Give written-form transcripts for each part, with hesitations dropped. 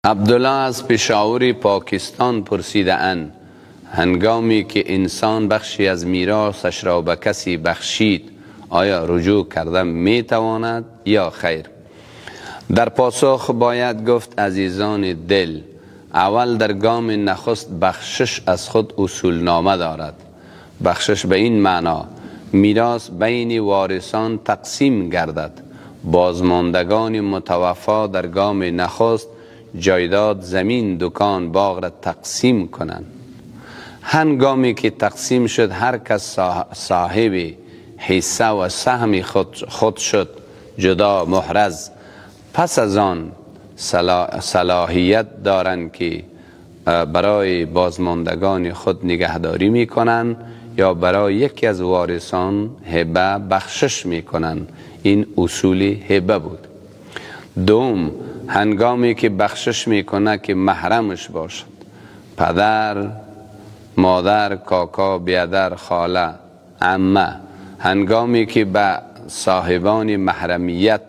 عبدالله از پشاور پاکستان پرسیده اند هنگامی که انسان بخشی از میراثش را به کسی بخشید آیا رجوع کردن می تواند یا خیر؟ در پاسخ باید گفت عزیزان دل، اول در گام نخست بخشش از خود اصولنامه دارد. بخشش به این معنا میراث بین وارثان تقسیم گردد. بازماندگان متوفا در گام نخست جایداد، زمین، دکان، باغ را تقسیم کنند. هنگامی که تقسیم شد هر کس صاحب حصه و سهم خود شد جدا محرز. پس از آن صلاحیت دارند که برای بازماندگان خود نگهداری می کنند یا برای یکی از وارثان هبه بخشش می کنند. این اصول هبه بود. دوم، هنگامی که بخشش می کنه که محرمش باشد، پدر، مادر، کاکا، بیادر، خاله، عمه، هنگامی که به صاحبان محرمیت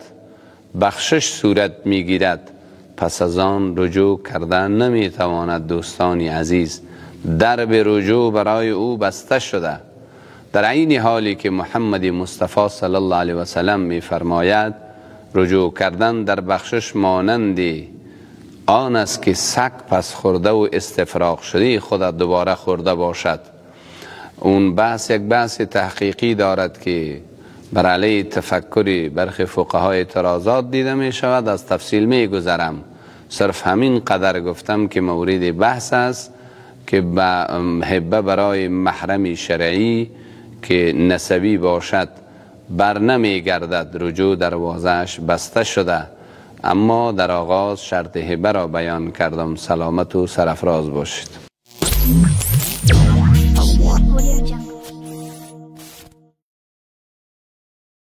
بخشش صورت می گیرد پس از آن رجوع کردن نمی تواند. دوستانی عزیز، درب رجوع برای او بسته شده. در این حالی که محمد مصطفی صلی الله علیه و سلم می فرماید رجوع کردن در بخشش مانند آن است که سگ پس خورده و استفراغ شده خود دوباره خورده باشد. اون بحث یک بحث تحقیقی دارد که بر علیه تفکر برخی فقهای اعتراضات دیده می شود. از تفصیل می گذرم. صرف همین قدر گفتم که مورد بحث است که به هبه برای محرم شرعی که نسبی باشد بر نمی گردد. رجوع دروازهش بسته شده. اما در آغاز شرط هبه را بیان کردم. سلامت و سرفراز باشید.